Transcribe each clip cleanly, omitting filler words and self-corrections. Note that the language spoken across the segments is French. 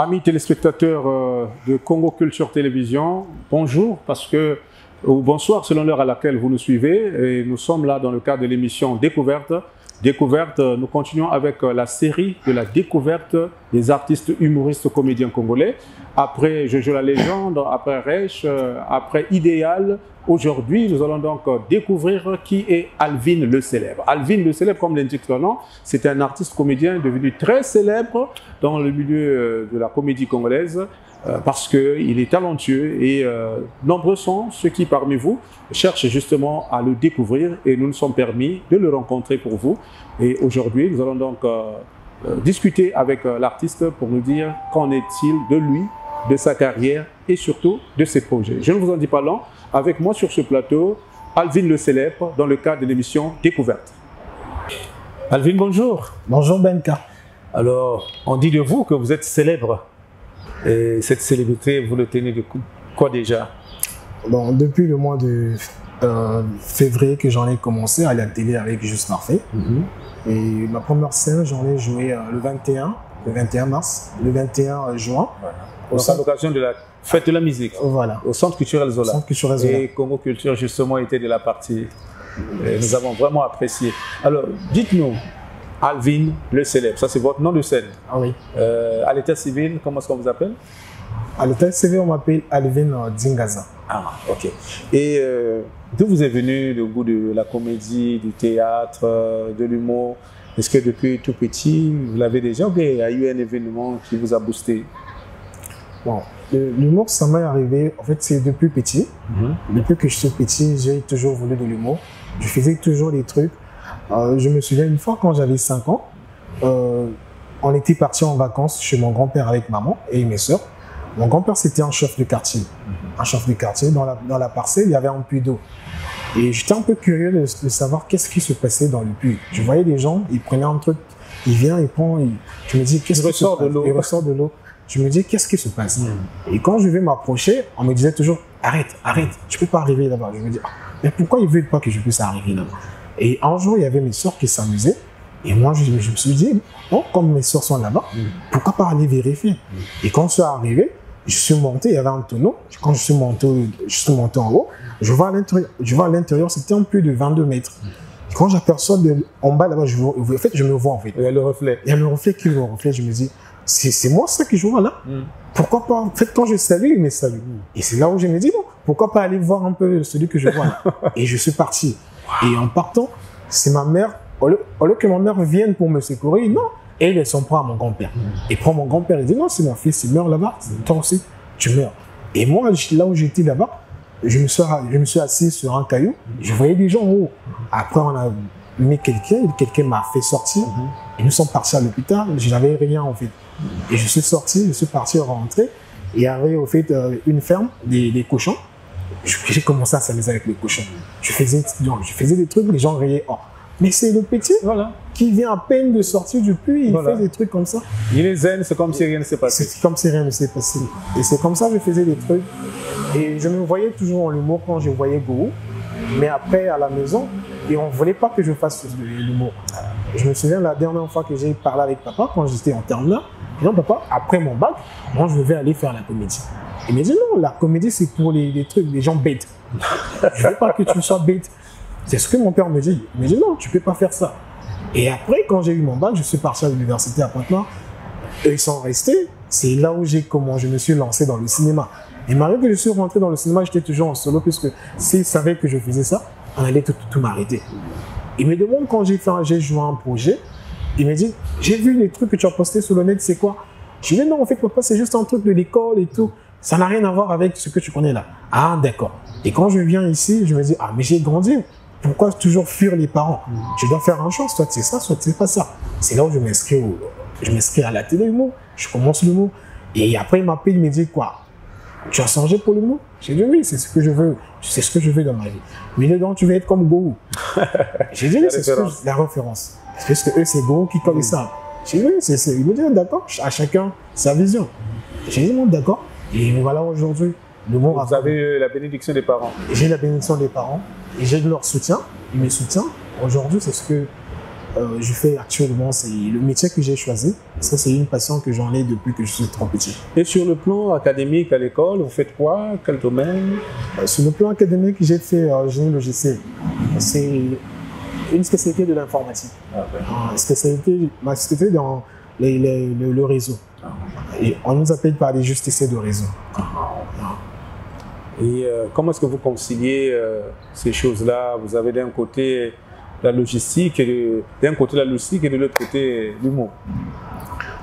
Amis téléspectateurs de Congo Culture Télévision, bonjour ou bonsoir selon l'heure à laquelle vous nous suivez. Et nous sommes là dans le cadre de l'émission Découverte. Nous continuons avec la série de la découverte des artistes humoristes comédiens congolais. Après Jojo la légende, après Reich, après Idéal. Aujourd'hui, nous allons donc découvrir qui est Alvin le célèbre. Alvin le célèbre, comme l'indique son nom, c'est un artiste comédien devenu très célèbre dans le milieu de la comédie congolaise parce qu'il est talentueux et nombreux sont ceux qui parmi vous cherchent justement à le découvrir et nous nous sommes permis de le rencontrer pour vous. Et aujourd'hui, nous allons donc discuter avec l'artiste pour nous dire qu'en est-il de lui, de sa carrière et surtout de ses projets. Je ne vous en dis pas long. Avec moi sur ce plateau, Alvin le célèbre dans le cadre de l'émission Découverte. Alvin, bonjour. Bonjour Benka. Alors, on dit de vous que vous êtes célèbre. Et cette célébrité, vous le tenez de quoi déjà? Bon, depuis le mois de février que j'en ai commencé à la télé avec Juste Parfait. Et ma première scène, j'en ai joué le 21 mars, le 21 juin. À l'occasion de la fête de la musique. Voilà. Au Centre culturel Zola. Et Congo Culture, justement, était de la partie. Et nous avons vraiment apprécié. Alors, dites-nous, Alvin le célèbre, ça c'est votre nom de scène. Ah oui. À l'état civil, comment est-ce qu'on vous appelle? À l'état civil, on m'appelle Alvin Dingaza. Ah, ok. Et d'où vous est venu le goût de la comédie, du théâtre, de l'humour? Est-ce que depuis tout petit, vous l'avez déjà ou bien il y a eu un événement qui vous a boosté? Bon, l'humour, ça m'est arrivé, en fait, c'est depuis petit. Depuis que je suis petit, j'ai toujours voulu de l'humour. Je faisais toujours des trucs. Je me souviens une fois quand j'avais 5 ans, on était partis en vacances chez mon grand-père avec maman et mes soeurs. Mon grand-père, c'était un chef de quartier. Un chef de quartier, dans la parcelle, il y avait un puits d'eau. Et j'étais un peu curieux de savoir qu'est-ce qui se passait dans le puits. Je voyais des gens, ils prenaient un truc, il vient, il prend, je me dis, qu'est-ce qui se passe? Il ressort de l'eau. Je me dis, qu'est-ce qui se passe? Et quand je vais m'approcher, on me disait toujours, arrête, tu peux pas arriver là-bas. Je me dis, mais pourquoi ils veulent pas que je puisse arriver là-bas? Et un jour, il y avait mes soeurs qui s'amusaient. Et moi, je me suis dit, bon, comme mes soeurs sont là-bas, pourquoi pas aller vérifier? Et quand je suis arrivé, je suis monté, il y avait un tonneau. Quand je suis monté en haut, je vois à l'intérieur, c'était un peu de 22 mètres. Et quand j'aperçois en bas là-bas, en fait, je me vois en fait. Il y a le reflet. Il y a le reflet qui me reflète, je me dis, c'est moi ça que je vois là. Pourquoi pas? En fait, quand je salue, il me salue. Et c'est là où je me dis, bon, pourquoi pas aller voir un peu celui que je vois là. Et je suis parti. Et en partant, c'est ma mère, au lieu que ma mère vienne pour me secourir, non, elle s'en prend à mon grand-père. Et prend mon grand-père, il dit, non, c'est mon fils, il meurt là-bas, toi aussi, tu meurs. Et moi, là où j'étais là-bas, je me suis assis sur un caillou, je voyais des gens en haut. Après, on a mis quelqu'un m'a fait sortir, et nous sommes partis à l'hôpital, je n'avais rien en fait. Et je suis sorti, je suis parti rentrer, et il y avait au fait une ferme, des cochons. J'ai commencé à s'amuser avec les cochons. Je faisais des trucs, les gens riaient. Oh, mais c'est le petit qui vient à peine de sortir du puits, il fait des trucs comme ça. Il est zen, c'est comme si rien ne s'est passé. C'est comme si rien ne s'est passé. Et c'est comme ça que je faisais des trucs. Et je me voyais toujours en humour quand je voyais Gourou. Mais après, à la maison, et on ne voulait pas que je fasse de l'humour. Je me souviens la dernière fois que j'ai parlé avec papa, quand j'étais en terminale, non papa, après mon bac, moi je vais aller faire la comédie. Il m'a dit non, la comédie c'est pour les trucs, les gens bêtes. Je ne veux pas que tu sois bête. C'est ce que mon père me dit. Il m'a dit non, tu ne peux pas faire ça. Et après, quand j'ai eu mon bac, je suis parti à l'université à Pointe-Noire. Ils sont restés. C'est là où je me suis lancé dans le cinéma. Et malgré que je suis rentré dans le cinéma, j'étais toujours en solo, puisque s'ils savaient que je faisais ça, on allait tout m'arrêter. Il me demande quand j'ai joué un projet, il me dit, j'ai vu les trucs que tu as postés sur le net, c'est quoi? Je lui dis non, en fait, papa, c'est juste un truc de l'école et tout. Ça n'a rien à voir avec ce que tu connais là. Ah, d'accord. Et quand je viens ici, je me dis, ah, mais j'ai grandi. Pourquoi toujours fuir les parents? Je dois faire un choix, soit c'est ça, soit c'est pas ça. C'est là où je m'inscris à la télé, l'humour. Je commence l'humour. Et après, il m'appelle, il me dit quoi? Tu as changé pour l'humour? J'ai dit oui, c'est ce que je veux. C'est ce que je veux dans ma vie. Mais dedans, tu veux être comme Gourou. J'ai dit oui, c'est la référence. Parce que eux, c'est Gourou qui connaît ça. J'ai dit oui, il me dit d'accord, à chacun sa vision. J'ai dit non, d'accord. Et voilà aujourd'hui, l'humour. Vous avez la bénédiction des parents. J'ai la bénédiction des parents et j'ai de leur soutien. Ils me soutiennent. Aujourd'hui, c'est ce que je fais actuellement, c'est le métier que j'ai choisi. Ça, c'est une passion que j'en ai depuis que je suis trop petit. Et sur le plan académique à l'école, vous faites quoi? Quel domaine? Sur le plan académique, j'ai fait génie logiciel. C'est une spécialité de l'informatique. Ma spécialité dans le réseau. Et on nous appelle par les justiciers de réseau. Et comment est-ce que vous conciliez ces choses-là? Vous avez d'un côté la logistique, et d'un côté la logistique et de l'autre côté l'humour.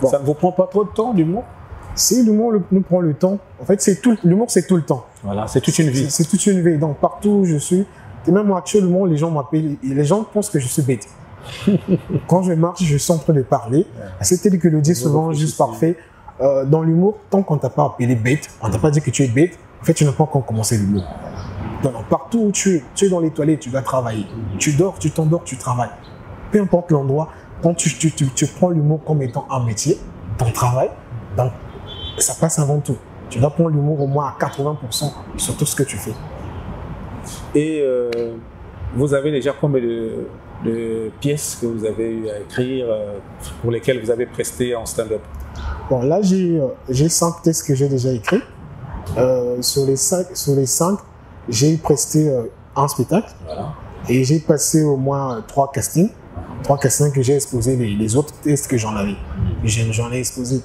Bon. Ça ne vous prend pas trop de temps, l'humour? Si l'humour nous prend le temps, en fait, l'humour, c'est tout le temps. Voilà, c'est toute une vie. C'est toute une vie. Donc, partout où je suis, et même actuellement, les gens m'appellent, les gens pensent que je suis bête. Quand je marche, je suis en train de parler. C'est tel que le dit souvent, juste parfait. Dans l'humour, tant qu'on ne t'a pas appelé bête, on ne t'a pas dit que tu es bête, en fait, tu n'as pas encore commencé l'humour. Donc, partout où tu es dans les toilettes, tu dois travailler. Tu dors, tu t'endors, tu travailles. Peu importe l'endroit, quand tu prends l'humour comme étant un métier, ton travail, donc ça passe avant tout. Tu dois prendre l'humour au moins à 80% sur tout ce que tu fais. Et vous avez déjà combien de pièces que vous avez eu à écrire, pour lesquelles vous avez presté en stand-up? Bon, là, j'ai 5 textes que j'ai déjà écrits. Sur les 5, j'ai presté un spectacle. Voilà. Et j'ai passé au moins 3 castings. 3 castings que j'ai exposés, les autres tests que j'en avais. J'en ai exposé.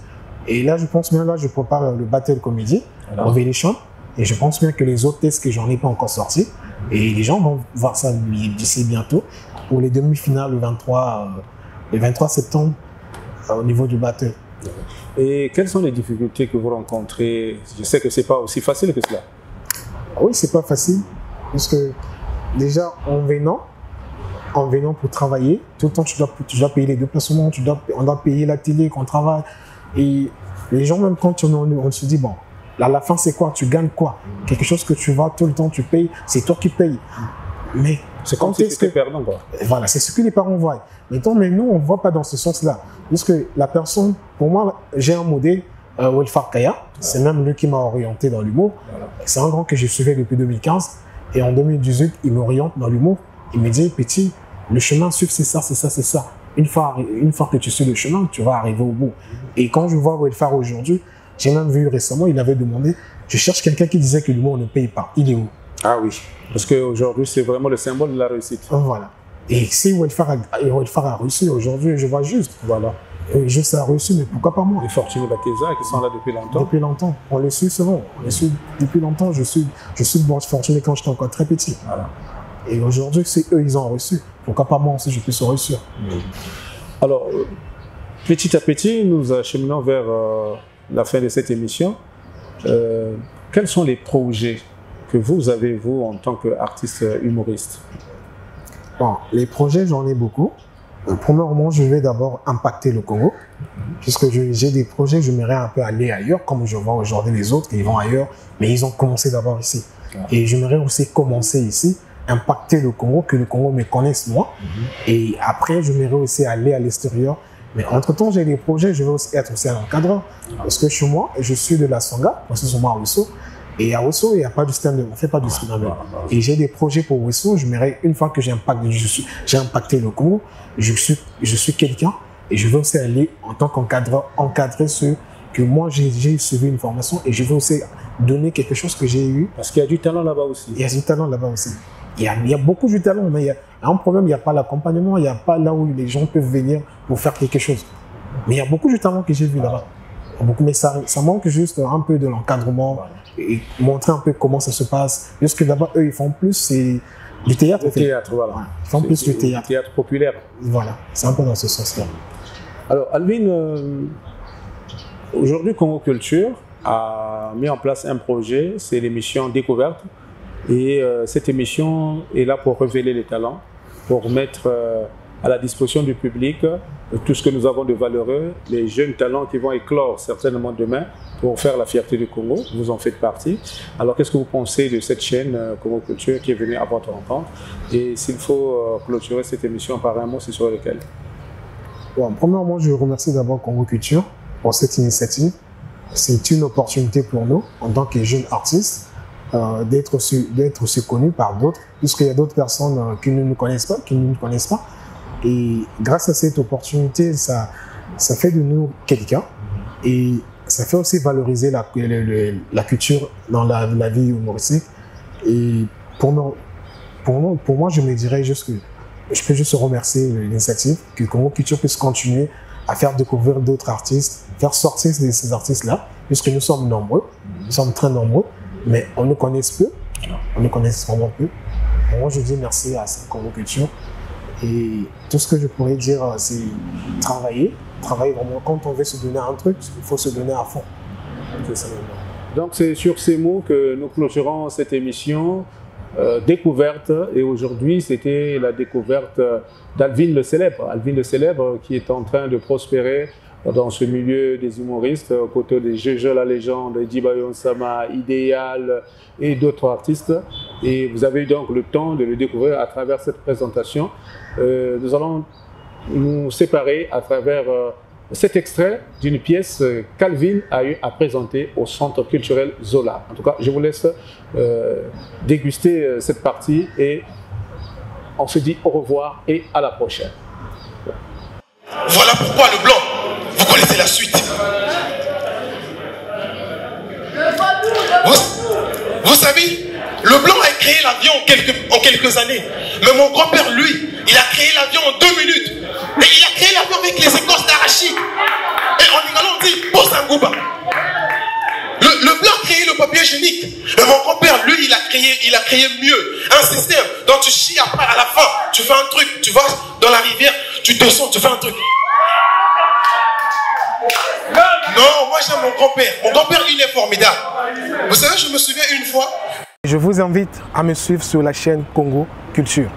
Et là, je pense bien, là, je prépare le Battle Comedy, Revelation. Et je pense bien que les autres tests que j'en ai pas encore sortis. Et les gens vont voir ça d'ici bientôt. Pour les demi-finales, le 23 septembre, au niveau du Battle. Et quelles sont les difficultés que vous rencontrez? Je sais que ce n'est pas aussi facile que cela. Oui, c'est pas facile. Parce que déjà, en venant pour travailler, tout le temps, tu dois payer les déplacements, on doit payer la télé qu'on travaille. Et les gens, même quand on se dit, bon, à la fin, c'est quoi? Tu gagnes quoi? Quelque chose que tu vas tout le temps, tu payes, c'est toi qui payes. Mais c'est comme si c'était perdant, quoi. Voilà, c'est ce que les parents voient. Mais nous, on ne voit pas dans ce sens-là. Parce que la personne, pour moi, j'ai un modèle, Welfare Kaya. C'est même lui qui m'a orienté dans l'humour. Voilà. C'est un grand que je suivais depuis 2015. Et en 2018, il m'oriente dans l'humour. Il me dit, petit, le chemin suivre, c'est ça, c'est ça, c'est ça. Une fois que tu suis le chemin, tu vas arriver au bout. Et quand je vois Welfare aujourd'hui, j'ai même vu récemment, il avait demandé, je cherche quelqu'un qui disait que l'humour ne paye pas. Il est où? Ah oui, parce qu'aujourd'hui, c'est vraiment le symbole de la réussite. Voilà. Et si Welfare a réussi aujourd'hui, je vois juste. Voilà. Et juste a réussi, mais pourquoi pas moi? Les Fortunés Bateza qui sont là depuis longtemps. Depuis longtemps. On les suit souvent. On les suit depuis longtemps. Je suis Fortuné quand j'étais encore très petit. Voilà. Et aujourd'hui, c'est eux, ils ont reçu. Pourquoi pas moi aussi, je puisse réussir? Alors, petit à petit, nous acheminons vers la fin de cette émission. Quels sont les projets que vous avez, vous, en tant qu'artiste humoriste? Bon, les projets, j'en ai beaucoup. Premièrement, je vais d'abord impacter le Congo, puisque j'ai des projets, j'aimerais un peu aller ailleurs, comme je vois aujourd'hui les autres, ils vont ailleurs, mais ils ont commencé d'abord ici. Et j'aimerais aussi commencer ici, impacter le Congo, que le Congo me connaisse moi. Et après, j'aimerais aussi aller à l'extérieur. Mais entre-temps, j'ai des projets, je vais aussi être aussi un encadreur. Parce que chez moi, je suis de la Songa, parce que c'est moi à Ousso. Et à Ousso, il n'y a pas de stand-up, on ne fait pas de stand-up. Et j'ai des projets pour Ousso, j'aimerais, une fois que j'ai impacté le Congo, je suis quelqu'un et je veux aussi aller en tant qu'encadreur, encadrer ceux que moi j'ai suivi une formation et je veux aussi donner quelque chose que j'ai eu. Parce qu'il y a du talent là-bas aussi. Il y a du talent là-bas aussi. Il y a beaucoup de talent, mais il y a un problème, il n'y a pas l'accompagnement, il n'y a pas là où les gens peuvent venir pour faire quelque chose. Mais il y a beaucoup de talent que j'ai vu là-bas. Mais ça manque juste un peu de l'encadrement et montrer un peu comment ça se passe. Parce que là-bas, eux, ils font plus, c'est du théâtre. Du théâtre, voilà. Ils font plus du théâtre. Du théâtre populaire. Voilà, c'est un peu dans ce sens-là. Alors, Alvin, aujourd'hui, Congo Culture a mis en place un projet, c'est l'émission Découverte. Et cette émission est là pour révéler les talents, pour mettre à la disposition du public tout ce que nous avons de valeureux, les jeunes talents qui vont éclore certainement demain pour faire la fierté du Congo. Vous en faites partie. Alors, qu'est-ce que vous pensez de cette chaîne Congo Culture qui est venue à votre rencontre? Et s'il faut clôturer cette émission par un mot, c'est sur lequel? Bon, premièrement, je remercie d'abord Congo Culture pour cette initiative. C'est une opportunité pour nous, en tant que jeunes artistes, d'être aussi connus par d'autres, puisqu'il y a d'autres personnes qui ne nous connaissent pas, Et grâce à cette opportunité, ça fait de nous quelqu'un. Et ça fait aussi valoriser la culture dans la vie humoristique. Et pour moi, je me dirais juste que je peux juste remercier l'initiative, que Congo Culture puisse continuer à faire découvrir d'autres artistes, faire sortir ces artistes-là, puisque nous sommes nombreux, nous sommes très nombreux, mais on nous connaît peu, on nous connaît vraiment peu. Moi, je dis merci à Congo Culture. Et tout ce que je pourrais dire, c'est travailler vraiment. Quand on veut se donner un truc, il faut se donner à fond. Donc c'est sur ces mots que nous clôturons cette émission découverte. Et aujourd'hui, c'était la découverte d'Alvin le Célèbre. Alvin le Célèbre qui est en train de prospérer dans ce milieu des humoristes, aux côtés de Jeje la légende, Dibayon Sama, Idéal et d'autres artistes. Et vous avez eu donc le temps de le découvrir à travers cette présentation. Nous allons nous séparer à travers cet extrait d'une pièce qu'Alvin a eu à présenter au Centre culturel Zola. En tout cas, je vous laisse déguster cette partie et on se dit au revoir et à la prochaine. Voilà pourquoi le blanc, vous connaissez la suite. Vous savez, le blanc a créé l'avion en quelques années. Mais mon grand-père, lui, il a créé l'avion en 2 minutes. Et il a créé l'avion avec les écorces d'arachide. Et en Igalon, on dit Bosangouba. Le blanc a créé le papier hygiénique. Mais mon grand-père, lui, il a créé mieux. Un système dont tu chies après, à la fin, tu fais un truc, tu vas dans la rivière, tu descends, tu fais un truc. Non, moi j'aime mon grand-père. Mon grand-père, il est formidable. Vous savez, je me souviens une fois. Je vous invite à me suivre sur la chaîne Congo Culture.